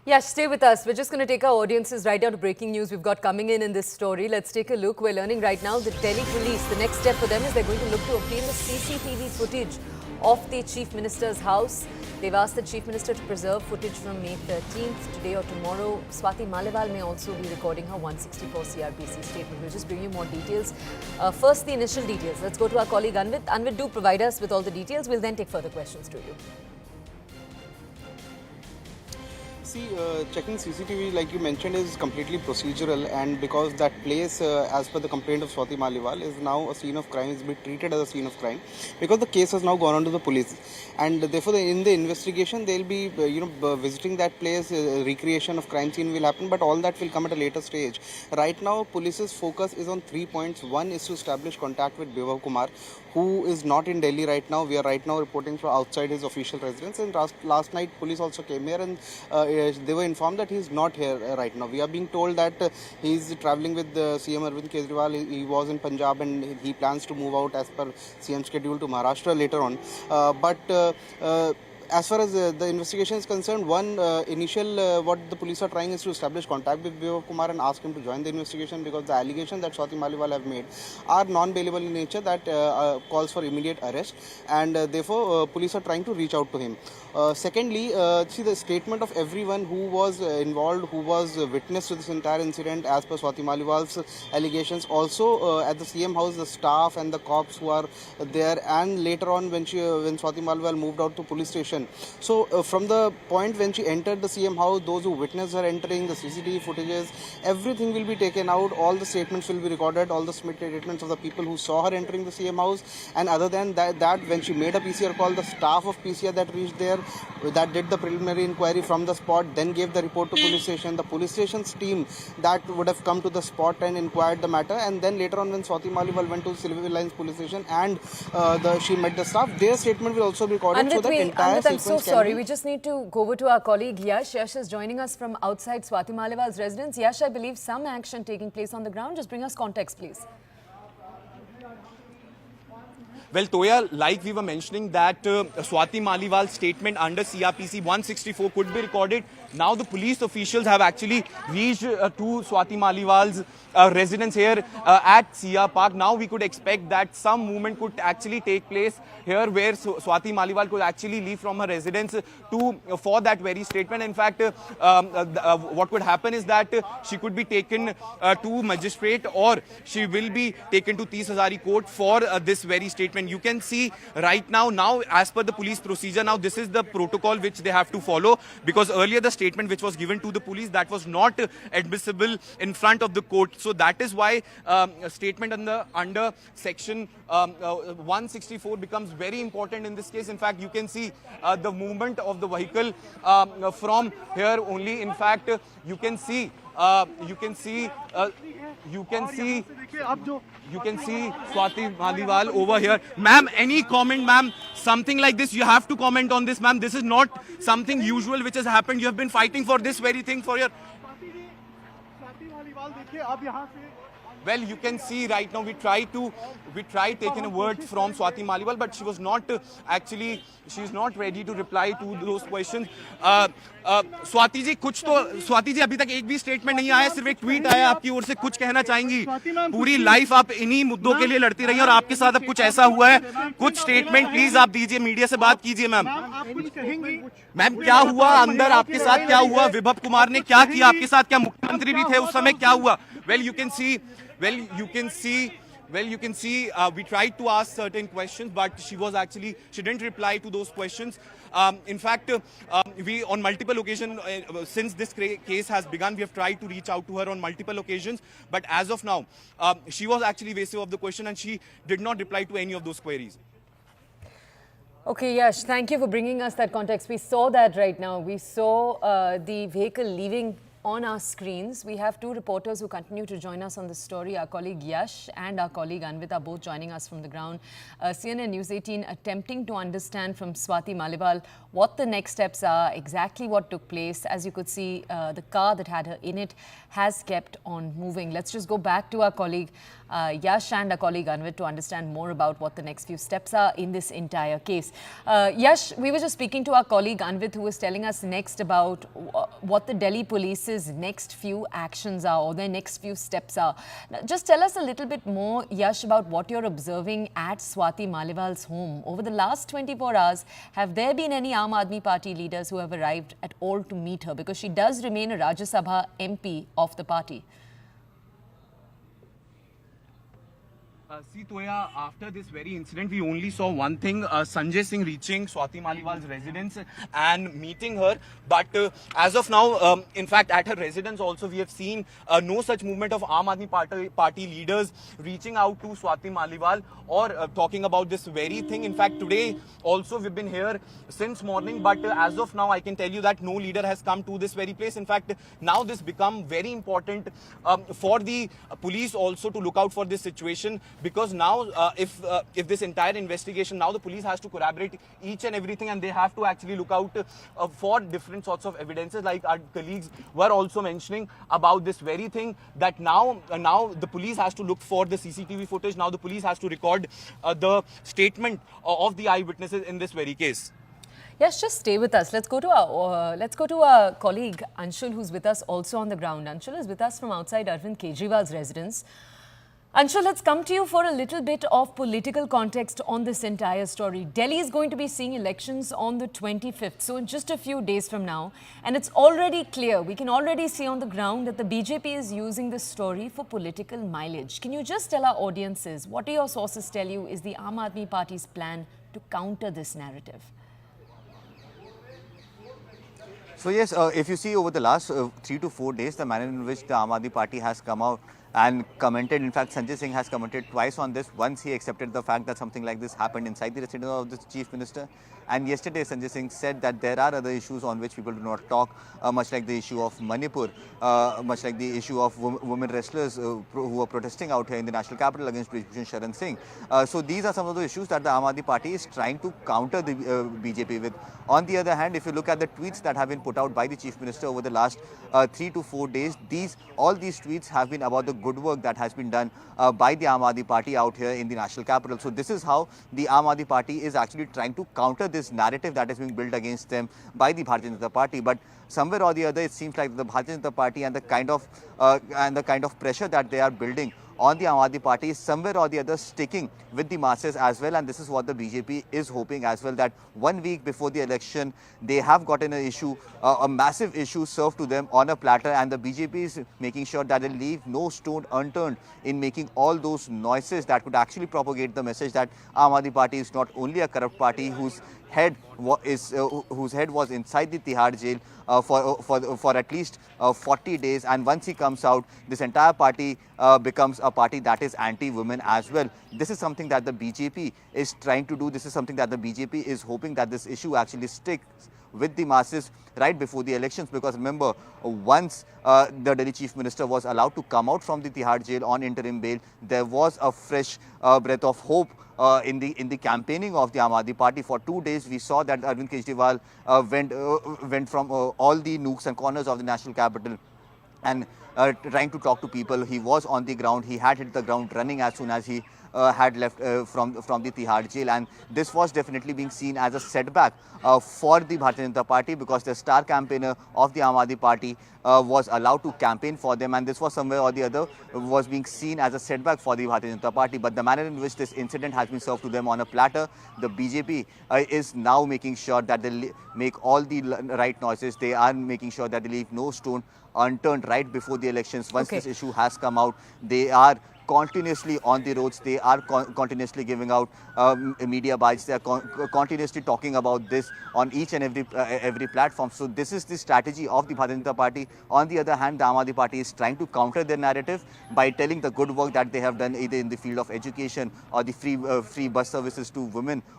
Yeah, stay with us. We're just going to take our audiences right down to breaking news we've got coming in this story. Let's take a look. We're learning right now that Delhi police, the next step for them is they're going to look to obtain the CCTV footage of the Chief Minister's house. They've asked the Chief Minister to preserve footage from May 13th, today or tomorrow. Swati Maliwal may also be recording her 164 CRPC statement. We'll just bring you more details. First, the initial details. Let's go to our colleague Anvit. Anvit, do provide us with all the details. We'll then take further questions to you. Checking CCTV, like you mentioned, is completely procedural, and because that place, as per the complaint of Swati Maliwal, is now a scene of crime, is being treated as a scene of crime, because the case has now gone on to the police, and therefore in the investigation they'll be, visiting that place. Recreation of crime scene will happen, but all that will come at a later stage. Right now, police's focus is on 3 points. One is to establish contact with Bibhav Kumar, who is not in Delhi right now. We are right now reporting from outside his official residence, and last night police also came here and they were informed that he is not here right now. We are being told that he is travelling with CM Arvind Kejriwal. He was in Punjab and he plans to move out as per CM schedule to Maharashtra later on. As far as the investigation is concerned, one initial what the police are trying is to establish contact with Bibhav Kumar and ask him to join the investigation, because the allegations that Swati Maliwal have made are non-bailable in nature, that calls for immediate arrest, and therefore police are trying to reach out to him. Secondly, see the statement of everyone who was involved, who was witness to this entire incident, as per Swati Maliwal's allegations. Also at the CM house, the staff and the cops who are there, and later on when Swati Maliwal moved out to police station. So from the point when she entered the CM house, those who witnessed her entering, the CCTV footages, everything will be taken out. All the statements will be recorded, all the statements of the people who saw her entering the CM house. And other than that, when she made a PCR call, the staff of PCR that reached there, that did the preliminary inquiry from the spot, then gave the report to police station. The police station's team that would have come to the spot and inquired the matter, and then later on when Swati Maliwal went to Silveri Lines police station and she met the staff, their statement will also be recorded. So that entire I'm so sorry. We just need to go over to our colleague Yash. Yash is joining us from outside Swati Maliwal's residence. Yash, I believe some action taking place on the ground. Just bring us context, please. Well, Toya, like we were mentioning that Swati Maliwal's statement under CRPC 164 could be recorded. Now the police officials have actually reached to Swati Maliwal's residence here at CR Park. Now we could expect that some movement could actually take place here, where Swati Maliwal could actually leave from her residence for that very statement. In fact, what could happen is that she could be taken to magistrate, or she will be taken to Tees Hazari court for this very statement. You can see right now as per the police procedure, now this is the protocol which they have to follow, because earlier the statement which was given to the police, that was not admissible in front of the court. So that is why a statement under section 164 becomes very important in this case. In fact, you can see the movement of the vehicle from here only. In fact, you can see Swati Maliwal over here. Ma'am, any comment, ma'am? Something like this, you have to comment on this, ma'am. This is not something usual which has happened. You have been fighting for this very thing for your... Well, you can see right now we tried taking a word from Swati Maliwal, but she was not she's not ready to reply to those questions. Swati ji अभी तक एक भी statement नहीं आया, सिर्फ एक tweet आया आपकी ओर से. कुछ कहना चाहेंगी? पूरी लाइफ आप इन्हीं मुद्दों के लिए लड़ती रही और आपके साथ अब कुछ ऐसा हुआ है. कुछ स्टेटमेंट प्लीज आप दीजिए, मीडिया से बात कीजिए. मैम क्या हुआ अंदर, आपके साथ क्या हुआ? विभव कुमार ने क्या किया आपके साथ? क्या मुख्यमंत्री भी थे उस समय? क्या हुआ? Well, you can see, we tried to ask certain questions, but she didn't reply to those questions. In fact, we on multiple occasions, since this case has begun, we have tried to reach out to her on multiple occasions. But as of now, she was actually evasive of the question and she did not reply to any of those queries. Okay, Yash, thank you for bringing us that context. We saw that right now. We saw the vehicle leaving on our screens. We have two reporters who continue to join us on this story. Our colleague Yash and our colleague Anvit are both joining us from the ground. CNN News 18 attempting to understand from Swati Maliwal what the next steps are, exactly what took place. As you could see, the car that had her in it has kept on moving. Let's just go back to our colleague Yash and our colleague Anvit to understand more about what the next few steps are in this entire case. Yash, we were just speaking to our colleague Anvit, who was telling us next about what the Delhi police's next few actions are, or their next few steps are. Now, just tell us a little bit more, Yash, about what you're observing at Swati Maliwal's home. Over the last 24 hours, have there been any Aam Aadmi Party leaders who have arrived at all to meet her? Because she does remain a Rajya Sabha MP of the party. See, Toya, after this very incident, we only saw one thing, Sanjay Singh reaching Swati Maliwal's residence and meeting her. But as of now, in fact, at her residence also, we have seen no such movement of Aam Aadmi Party leaders reaching out to Swati Maliwal or talking about this very thing. In fact, today also, we've been here since morning. But as of now, I can tell you that no leader has come to this very place. In fact, now this become very important for the police also to look out for this situation. Because now, if this entire investigation, now the police has to corroborate each and everything, and they have to actually look out for different sorts of evidences. Like our colleagues were also mentioning about this very thing, that now the police has to look for the CCTV footage. Now the police has to record the statement of the eyewitnesses in this very case. Yes, just stay with us. Let's go to our colleague Anshul, who's with us also on the ground. Anshul is with us from outside Arvind Kejriwal's residence. Anshul, let's come to you for a little bit of political context on this entire story. Delhi is going to be seeing elections on the 25th, so in just a few days from now. And it's already clear, we can already see on the ground that the BJP is using this story for political mileage. Can you just tell our audiences, what do your sources tell you is the Aam Aadmi Party's plan to counter this narrative? So yes, if you see over the last 3 to 4 days, the manner in which the Aam Aadmi Party has come out and commented, in fact, Sanjay Singh has commented twice on this. Once he accepted the fact that something like this happened inside the residence of the Chief Minister. And yesterday, Sanjay Singh said that there are other issues on which people do not talk, much like the issue of Manipur, much like the issue of women wrestlers who are protesting out here in the national capital against Bhushan Sharan Singh. So these are some of the issues that the Aam Aadmi Party is trying to counter the BJP with. On the other hand, if you look at the tweets that have been put out by the Chief Minister over the last 3 to 4 days, all these tweets have been about the good work that has been done by the Aam Aadmi Party out here in the national capital. So this is how the Aam Aadmi Party is actually trying to counter this narrative that is being built against them by the Bharatiya Janata Party. But somewhere or the other, it seems like the Bharatiya Janata Party and the kind of pressure that they are building on the Aam Aadmi Party is somewhere or the other sticking with the masses as well. And this is what the BJP is hoping as well, that 1 week before the election, they have gotten an issue, a massive issue served to them on a platter. And the BJP is making sure that they leave no stone unturned in making all those noises that could actually propagate the message that Aam Aadmi Party is not only a corrupt party whose head was inside the Tihar jail for at least 40 days, and once he comes out, this entire party becomes a party that is anti-women as well. This is something that the BJP is trying to do. This is something that the BJP is hoping that this issue actually sticks with the masses right before the elections. Because remember, once the Delhi Chief Minister was allowed to come out from the Tihar jail on interim bail, there was a fresh breath of hope in the campaigning of the Aam Aadmi Party. For 2 days, we saw that Arvind Kejriwal went from all the nooks and corners of the national capital and trying to talk to people. He was on the ground. He had hit the ground running as soon as he had left from the Tihar jail. And this was definitely being seen as a setback for the Bharatiya Janata Party, because the star campaigner of the Aam Aadmi Party was allowed to campaign for them, and this was somewhere or the other was being seen as a setback for the Bharatiya Janata Party. But the manner in which this incident has been served to them on a platter, the BJP is now making sure that they make all the right noises. They are making sure that they leave no stone unturned right before the elections. Once this issue has come out, they are continuously on the roads. They are continuously giving out media bites. They are continuously talking about this on each and every platform. So this is the strategy of the Bharatiya Janata Party. On the other hand, the Aam Aadmi Party is trying to counter their narrative by telling the good work that they have done either in the field of education or the free bus services to women